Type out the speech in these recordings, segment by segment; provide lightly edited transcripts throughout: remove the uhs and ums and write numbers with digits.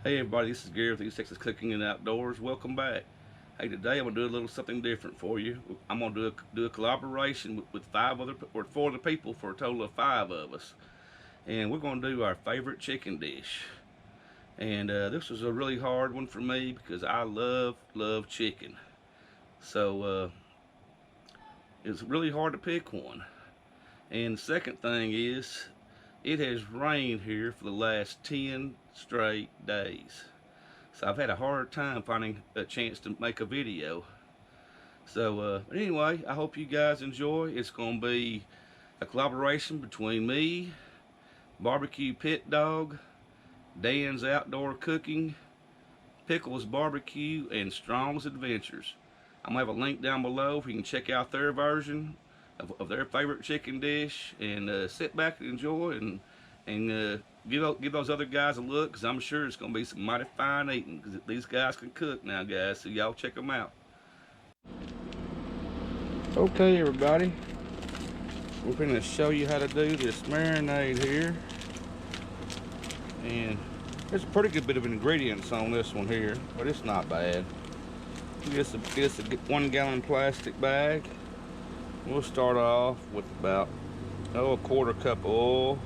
Hey everybody, this is Gary with East Texas Cooking and Outdoors. Welcome back. Hey, today I'm gonna do a little something different for you. I'm gonna do a collaboration with four other people for a total of 5 of us, and we're gonna do our favorite chicken dish. And this was a really hard one for me because I love chicken. So it's really hard to pick one. And the second thing is, it has rained here for the last 10 straight days. So I've had a hard time finding a chance to make a video. So anyway, I hope you guys enjoy. It's going to be a collaboration between me, BBQ Pit Dog, Dan's Outdoor Cooking, Pickles BBQ, and Strong's Adventures. I'm going to have a link down below if you can check out their version of their favorite chicken dish, and sit back and enjoy, and give those other guys a look, because I'm sure it's going to be some mighty fine eating, because these guys can cook now, guys, so y'all check them out. Okay everybody, we're going to show you how to do this marinade here, and there's a pretty good bit of ingredients on this one here, but it's not bad. Just a 1 gallon plastic bag. We'll start off with about a 1/4 cup of oil.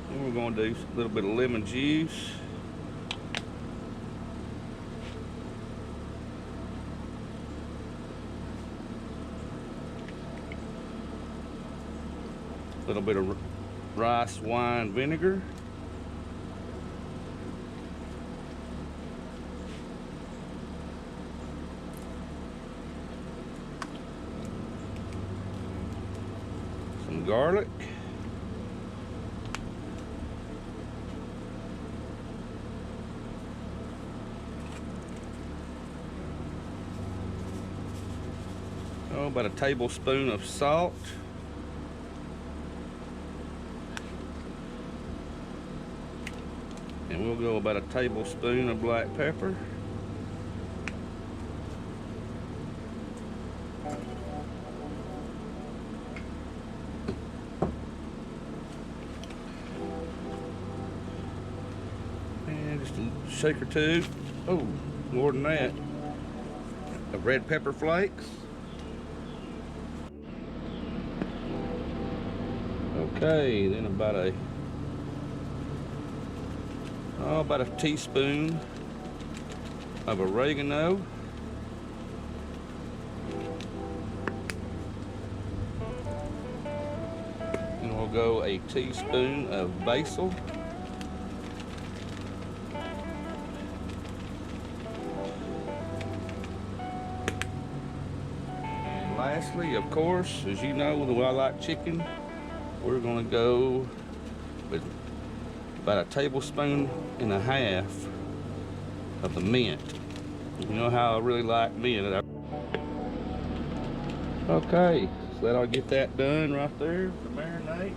Then we're going to do a little bit of lemon juice. A little bit of rice wine vinegar. Some garlic. About a tablespoon of salt. And we'll go about a tablespoon of black pepper. And just a shake or two. Oh, more than that. Of red pepper flakes. Okay, then about a teaspoon of oregano. And we'll go a teaspoon of basil. And lastly, of course, as you know, the way I like chicken, we're going to go with about 1.5 tablespoons of the mint. You know how I really like mint. Okay, so that'll get that done right there for marinade.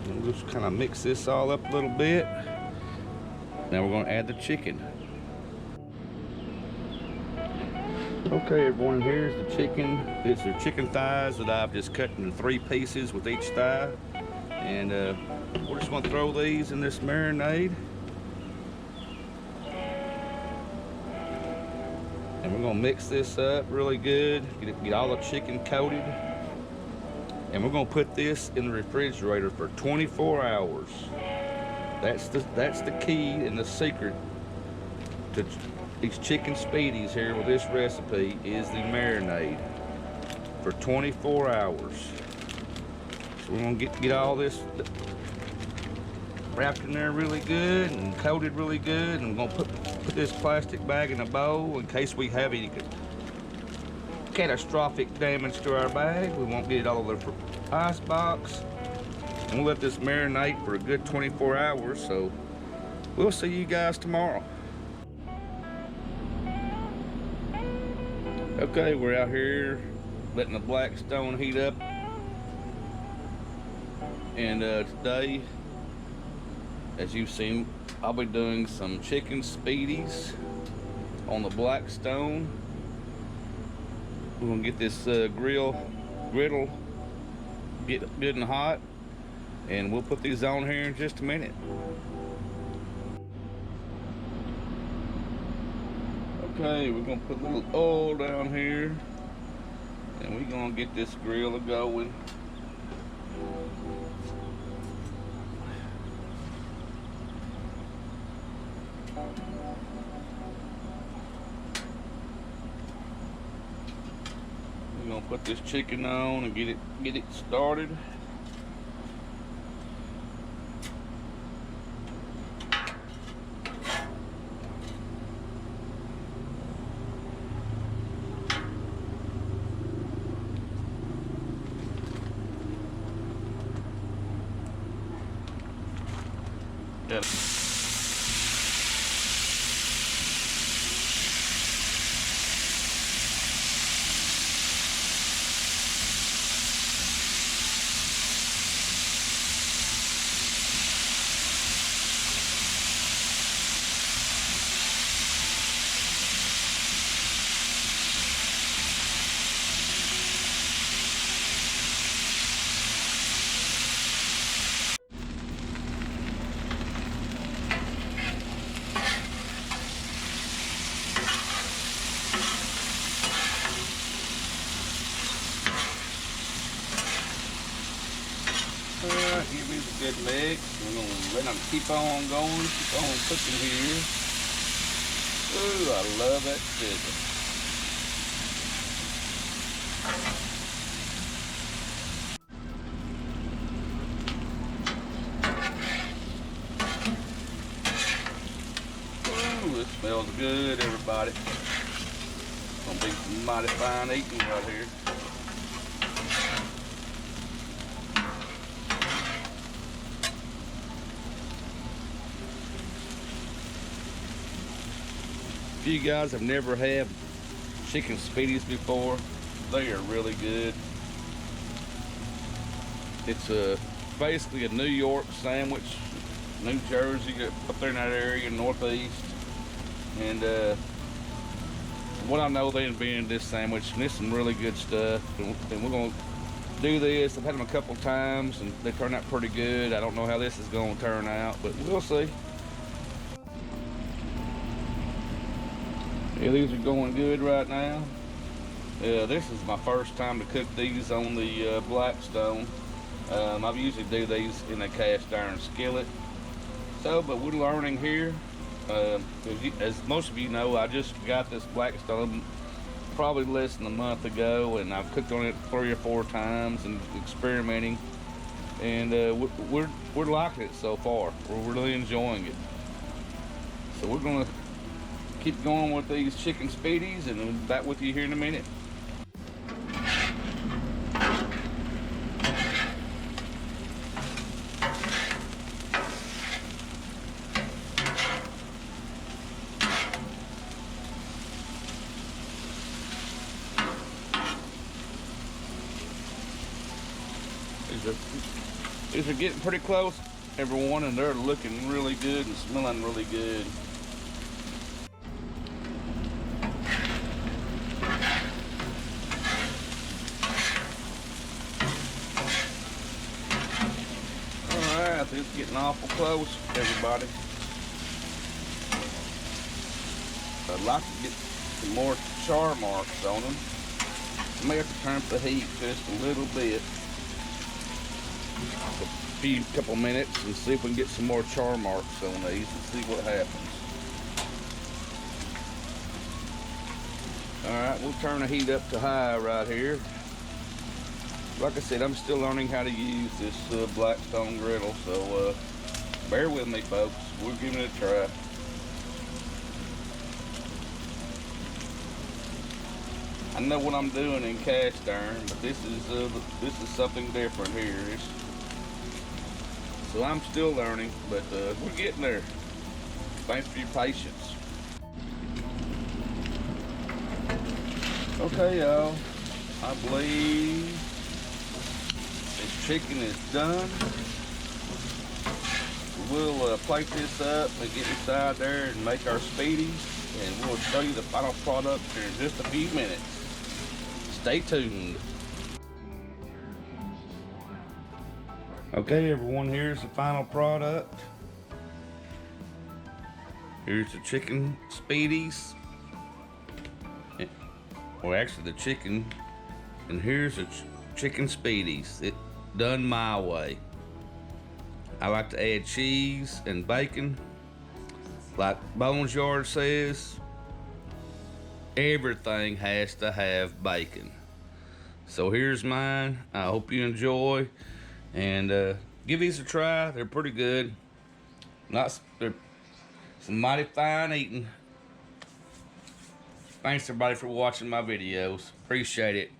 And we'll just kind of mix this all up a little bit. Now we're going to add the chicken. Okay everyone, here's the chicken. These are chicken thighs that I've just cut into 3 pieces with each thigh. And we're just going to throw these in this marinade. And we're going to mix this up really good, get all the chicken coated. And we're going to put this in the refrigerator for 24 hours. That's the key and the secret to these chicken Speedies here with this recipe is the marinade for 24 hours. So we're gonna get all this wrapped in there really good and coated really good, and we're gonna put this plastic bag in a bowl in case we have any catastrophic damage to our bag. We won't get it all over the ice box. And we'll let this marinate for a good 24 hours. So we'll see you guys tomorrow. Okay, we're out here letting the Blackstone heat up, and today, as you've seen, I'll be doing some chicken Speedies on the Blackstone. We're gonna get this griddle get good and hot, and we'll put these on here in just a minute. Okay, we're gonna put a little oil down here, and we're gonna get this grill going. We're gonna put this chicken on and get it started. Got it. Give me the good mix. We're gonna let them keep on going, keep on cooking here. Ooh, I love that chicken. Ooh, it smells good, everybody. Gonna be some mighty fine eating right here. If you guys have never had chicken Speedies before, they are really good. It's basically a New York sandwich, New Jersey, up there in that area, northeast. And what I know, they invented this sandwich, and it's some really good stuff. And we're gonna do this. I've had them a couple times, and they turned out pretty good. I don't know how this is gonna turn out, but we'll see. Yeah, these are going good right now. This is my first time to cook these on the Blackstone. I usually do these in a cast iron skillet. But we're learning here. As most of you know, I just got this Blackstone probably less than a month ago, and I've cooked on it 3 or 4 times and experimenting. And we're liking it so far. We're really enjoying it. So we're gonna keep going with these chicken Speedies, and we'll be back with you here in a minute. These are getting pretty close, everyone, and they're looking really good and smelling really good. It's getting awful close, everybody. I'd like to get some more char marks on them. I may have to turn up the heat just a little bit. A couple minutes and see if we can get some more char marks on these and see what happens. Alright, we'll turn the heat up to high right here. Like I said, I'm still learning how to use this Blackstone griddle, so bear with me, folks. We're giving it a try. I know what I'm doing in cast iron, but this is something different here. So I'm still learning, but we're getting there. Thanks for your patience. Okay, y'all. I believe this chicken is done. We'll plate this up and get inside there and make our Speedies, and we'll show you the final product here in just a few minutes. Stay tuned. Okay, everyone, here's the final product. Here's the chicken Speedies. Or actually the chicken. And here's the chicken Speedies. It done my way. I like to add cheese and bacon. Like Bones Yard says, everything has to have bacon. So here's mine. I hope you enjoy. And give these a try. They're pretty good. They're some mighty fine eating. Thanks everybody for watching my videos. Appreciate it.